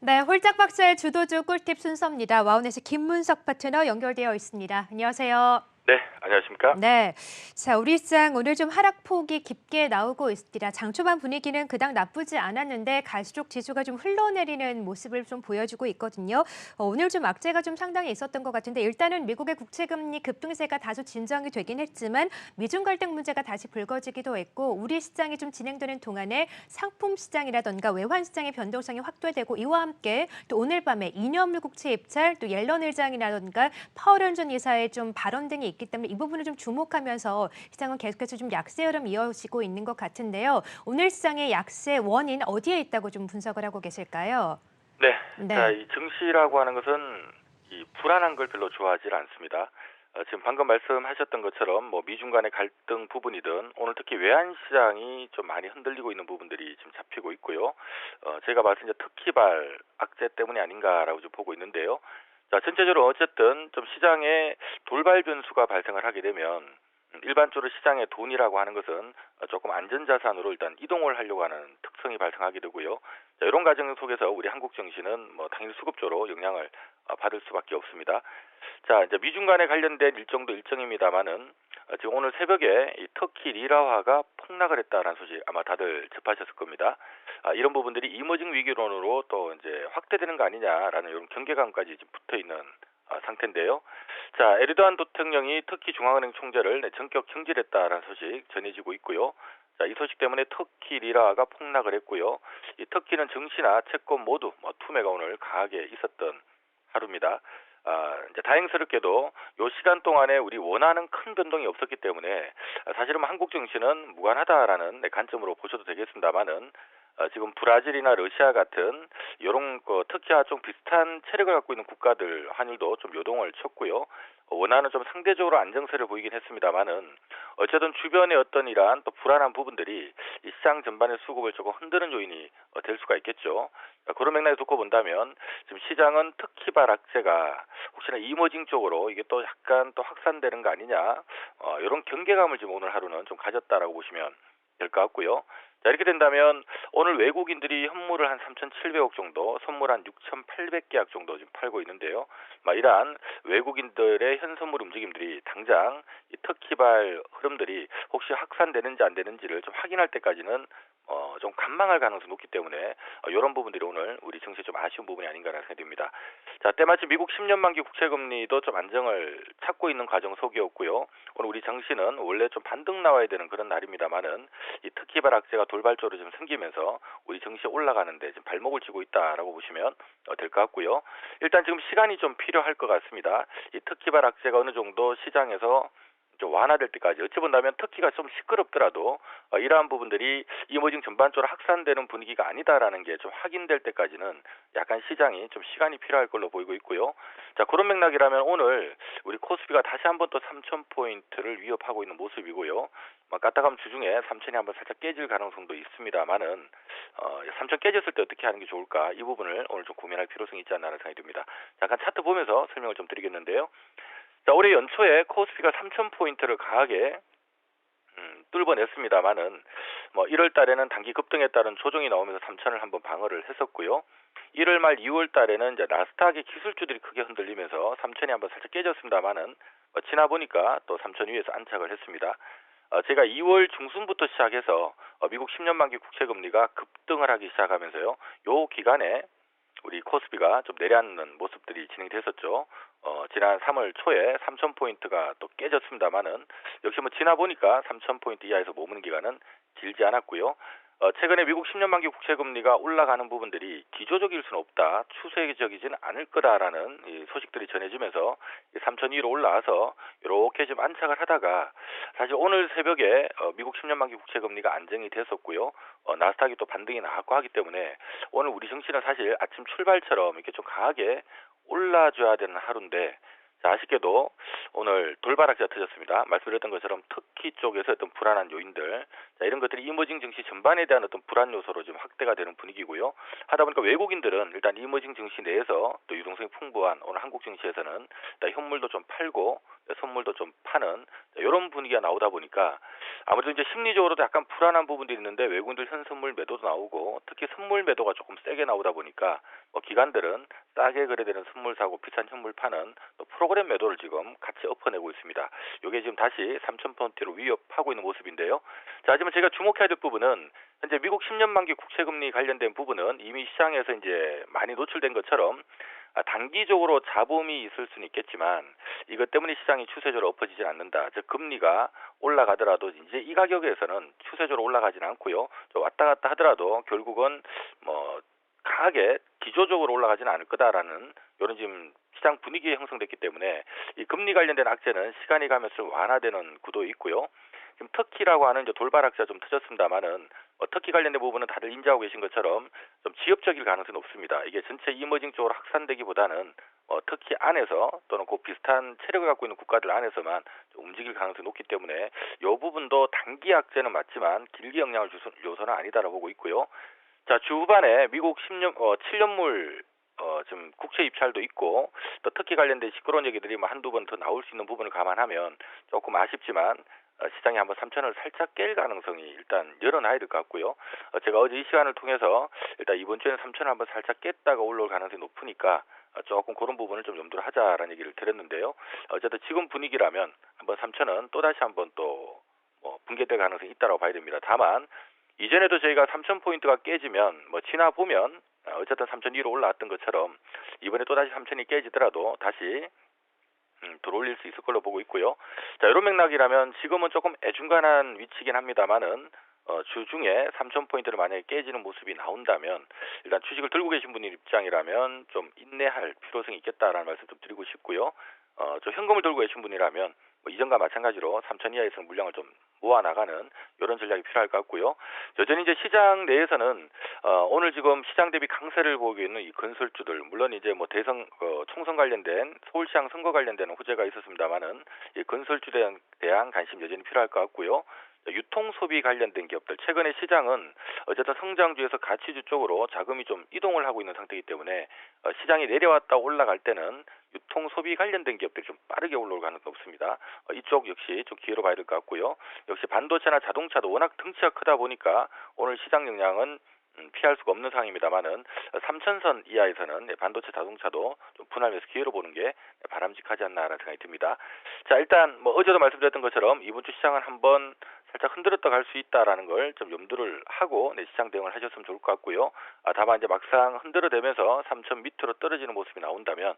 네, 홀짝 박사의 주도주 꿀팁 순서입니다. 와우넷의 김문석 파트너 연결되어 있습니다. 안녕하세요. 네, 안녕하십니까? 네. 자, 우리 시장 오늘 좀 하락폭이 깊게 나오고 있습니다. 장 초반 분위기는 그닥 나쁘지 않았는데 갈수록 지수가 좀 흘러내리는 모습을 좀 보여주고 있거든요. 오늘 좀 악재가 좀 상당히 있었던 것 같은데 일단은 미국의 국채금리 급등세가 다소 진정이 되긴 했지만 미중 갈등 문제가 다시 불거지기도 했고 우리 시장이 좀 진행되는 동안에 상품 시장이라던가 외환 시장의 변동성이 확대되고 이와 함께 또 오늘 밤에 이념물 국채 입찰 또 옐런 의장이라던가 파월 전 이사의 좀 발언 등이 있기 때문에 이 부분을 좀 주목하면서 시장은 계속해서 좀 약세 흐름 이어지고 있는 것 같은데요. 오늘 시장의 약세 원인 어디에 있다고 좀 분석을 하고 계실까요? 네, 자, 네. 이 증시라고 하는 것은 이 불안한 걸 별로 좋아하지 않습니다. 지금 방금 말씀하셨던 것처럼 뭐 미중 간의 갈등 부분이든 오늘 특히 외환 시장이 좀 많이 흔들리고 있는 부분들이 지금 잡히고 있고요. 제가 봤을 때 특히발 악재 때문이 아닌가라고 좀 보고 있는데요. 자, 전체적으로 어쨌든 좀 시장에 돌발 변수가 발생을 하게 되면 일반적으로 시장의 돈이라고 하는 것은 조금 안전자산으로 일단 이동을 하려고 하는 특성이 발생하게 되고요. 자, 이런 과정 속에서 우리 한국 증시는 뭐 당연히 수급적으로 영향을 받을 수밖에 없습니다. 자, 이제 미중 간에 관련된 일정도 일정입니다만은 지금 오늘 새벽에 이 터키 리라화가 폭락을 했다라는 소식 아마 다들 접하셨을 겁니다. 이런 부분들이 이머징 위기론으로 또 이제 확대되는 거 아니냐라는 이런 경계감까지 지금 붙어 있는 상태인데요. 자, 에르도안 대통령이 터키 중앙은행 총재를 전격 경질했다라는 소식 전해지고 있고요. 자, 이 소식 때문에 터키 리라가 폭락을 했고요. 이 터키는 증시나 채권 모두 투매가 오늘 강하게 있었던 하루입니다. 이제 다행스럽게도 요 시간 동안에 우리 원하는 큰 변동이 없었기 때문에 사실은 한국 증시는 무관하다라는 관점으로 보셔도 되겠습니다만은 지금 브라질이나 러시아 같은 이런 터키와 좀 비슷한 체력을 갖고 있는 국가들 환율도 좀 요동을 쳤고요. 원화는 좀 상대적으로 안정세를 보이긴 했습니다만은 어쨌든 주변의 어떤 이러한 또 불안한 부분들이 이 시장 전반의 수급을 조금 흔드는 요인이 될 수가 있겠죠. 그런 맥락에 두고 본다면 지금 시장은 특히발 악재가 혹시나 이머징 쪽으로 이게 또 약간 또 확산되는 거 아니냐 이런 경계감을 지금 오늘 하루는 좀 가졌다라고 보시면 될 것 같고요. 자, 이렇게 된다면 오늘 외국인들이 현물을 한 3,700억 정도, 선물 한 6,800계약 정도 지금 팔고 있는데요. 이러한 외국인들의 현선물 움직임들이 당장 이 터키발 흐름들이 혹시 확산되는지 안 되는지를 좀 확인할 때까지는 좀 관망할 가능성이 높기 때문에 이런 부분들이 오늘 우리 증시에 좀 아쉬운 부분이 아닌가라는 생각이 듭니다. 자, 때마침 미국 10년 만기 국채금리도 좀 안정을 찾고 있는 과정 속이었고요. 오늘 우리 증시는 원래 좀 반등 나와야 되는 그런 날입니다만은 이 특히발 악재가 돌발적으로 좀 생기면서 우리 증시 올라가는데 지금 발목을 쥐고 있다라고 보시면 될 것 같고요. 일단 지금 시간이 좀 필요할 것 같습니다. 이 특히발 악재가 어느 정도 시장에서 좀 완화될 때까지 어찌 본다면 터키가 좀 시끄럽더라도 이러한 부분들이 이머징 전반적으로 확산되는 분위기가 아니다라는 게 좀 확인될 때까지는 약간 시장이 좀 시간이 필요할 걸로 보이고 있고요. 자, 그런 맥락이라면 오늘 우리 코스피가 다시 한번 또 3,000포인트를 위협하고 있는 모습이고요. 까딱하면 주중에 3,000이 한번 살짝 깨질 가능성도 있습니다만은 3,000 깨졌을 때 어떻게 하는 게 좋을까 이 부분을 오늘 좀 고민할 필요성이 있지 않나라는 생각이 듭니다. 잠깐 차트 보면서 설명을 좀 드리겠는데요. 자, 올해 연초에 코스피가 3,000포인트를 강하게 뚫어냈습니다만은 1월 달에는 단기 급등에 따른 조정이 나오면서 3,000을 한번 방어를 했었고요. 1월 말 2월 달에는 이제 나스닥의 기술주들이 크게 흔들리면서 3,000이 한번 살짝 깨졌습니다만은 지나 보니까 또 3,000 위에서 안착을 했습니다. 제가 2월 중순부터 시작해서 미국 10년 만기 국채금리가 급등을 하기 시작하면서요. 요 기간에 우리 코스피가 좀 내려앉는 모습들이 진행됐었죠. 지난 3월 초에 3,000포인트가 또 깨졌습니다만은 역시 지나 보니까 3,000포인트 이하에서 머무는 기간은 길지 않았고요. 최근에 미국 10년 만기 국채금리가 올라가는 부분들이 기조적일 수는 없다, 추세적이지는 않을 거다라는 이 소식들이 전해지면서 3,000 위로 올라와서 이렇게 좀 안착을 하다가 사실 오늘 새벽에 미국 10년 만기 국채금리가 안정이 됐었고요. 나스닥이 또 반등이 나왔고 하기 때문에 오늘 우리 증시는 사실 아침 출발처럼 이렇게 좀 강하게 올라줘야 되는 하루인데 자, 아쉽게도 오늘 돌발 악재가 터졌습니다. 말씀드렸던 것처럼 터키 쪽에서 어떤 불안한 요인들 자, 이런 것들이 이머징 증시 전반에 대한 어떤 불안 요소로 좀 확대가 되는 분위기고요. 하다 보니까 외국인들은 일단 이머징 증시 내에서 또 유동성이 풍부한 오늘 한국 증시에서는 일단 현물도 좀 팔고 선물도 좀 파는 이런 분위기가 나오다 보니까 아무래도 이제 심리적으로도 약간 불안한 부분들이 있는데 외국인들 현선물 매도도 나오고 특히 선물 매도가 조금 세게 나오다 보니까 기관들은 싸게 거래되는 선물 사고 비싼 현물 파는 또 프로그램 매도를 지금 같이 엎어내고 있습니다. 이게 지금 다시 3,000포인트로 위협하고 있는 모습인데요. 자, 하지만 제가 주목해야 될 부분은 현재 미국 10년 만기 국채금리 관련된 부분은 이미 시장에서 이제 많이 노출된 것처럼 단기적으로 잡음이 있을 수는 있겠지만 이것 때문에 시장이 추세적으로 엎어지지 않는다. 즉 금리가 올라가더라도 이제 이 가격에서는 추세적으로 올라가지는 않고요. 좀 왔다 갔다 하더라도 결국은 뭐 강하게 기조적으로 올라가지는 않을 거다라는 이런 지금 시장 분위기에 형성됐기 때문에 이 금리 관련된 악재는 시간이 가면서 완화되는 구도에 있고요. 지금 터키라고 하는 이제 돌발 악재가 좀 터졌습니다만은 터키 관련된 부분은 다들 인지하고 계신 것처럼 좀 지역적일 가능성이 높습니다. 이게 전체 이머징 쪽으로 확산되기보다는 터키 안에서 또는 그 비슷한 체력을 갖고 있는 국가들 안에서만 좀 움직일 가능성이 높기 때문에 이 부분도 단기 악재는 맞지만 길게 영향을 줄 요소는 아니다라고 보고 있고요. 자, 주후반에 미국 7년물 지금 국채 입찰도 있고 또 터키 관련된 시끄러운 얘기들이 뭐 한두 번 더 나올 수 있는 부분을 감안하면 조금 아쉽지만 시장이 한번 3천을 살짝 깰 가능성이 일단 열어놔야 될 것 같고요. 제가 어제 이 시간을 통해서 일단 이번 주에는 3천을 한번 살짝 깼다가 올라올 가능성이 높으니까 조금 그런 부분을 좀 염두를 하자라는 얘기를 드렸는데요. 어쨌든 지금 분위기라면 한번 3천은 또다시 한번 또 붕괴될 가능성이 있다고 봐야 됩니다. 다만 이전에도 저희가 3,000포인트가 깨지면 지나 보면 어쨌든 3,000 위로 올라왔던 것처럼 이번에 또다시 3,000이 깨지더라도 다시 들어올릴 수 있을 걸로 보고 있고요. 자, 이런 맥락이라면 지금은 조금 애중간한 위치긴 합니다만은 주중에 3,000포인트를 만약에 깨지는 모습이 나온다면 일단 주식을 들고 계신 분의 입장이라면 좀 인내할 필요성이 있겠다라는 말씀 좀 드리고 싶고요. 저 현금을 들고 계신 분이라면 이전과 마찬가지로 3,000 이하에서는 물량을 좀 모아나가는 이런 전략이 필요할 것 같고요. 여전히 이제 시장 내에서는 오늘 지금 시장 대비 강세를 보이고 있는 이 건설주들 물론 이제 대선 총선 관련된 서울시장 선거 관련된 호재가 있었습니다만은 이 건설주에 대한 관심 여전히 필요할 것 같고요. 유통소비 관련된 기업들 최근에 시장은 어쨌든 성장주에서 가치주 쪽으로 자금이 좀 이동을 하고 있는 상태이기 때문에 시장이 내려왔다 올라갈 때는 유통소비 관련된 기업들이 좀 빠르게 올라올 가능성이 높습니다. 이쪽 역시 좀 기회로 봐야 될 것 같고요. 역시 반도체나 자동차도 워낙 등치가 크다 보니까 오늘 시장 영향은 피할 수가 없는 상황입니다만은 3,000선 이하에서는 반도체 자동차도 좀 분할해서 기회로 보는 게 바람직하지 않나라는 생각이 듭니다. 자, 일단 어제도 말씀드렸던 것처럼 이번 주 시장은 한번 살짝 흔들었다 갈 수 있다라는 걸 좀 염두를 하고 시장 대응을 하셨으면 좋을 것 같고요. 다만 이제 막상 흔들어대면서 3,000 밑으로 떨어지는 모습이 나온다면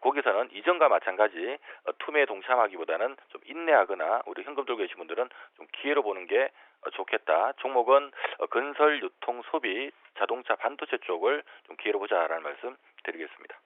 거기서는 이전과 마찬가지 투매에 동참하기보다는 좀 인내하거나 우리 현금 들고 계신 분들은 좀 기회로 보는 게 좋겠다. 종목은 건설, 유통, 소비, 자동차, 반도체 쪽을 좀 기회로 보자라는 말씀 드리겠습니다.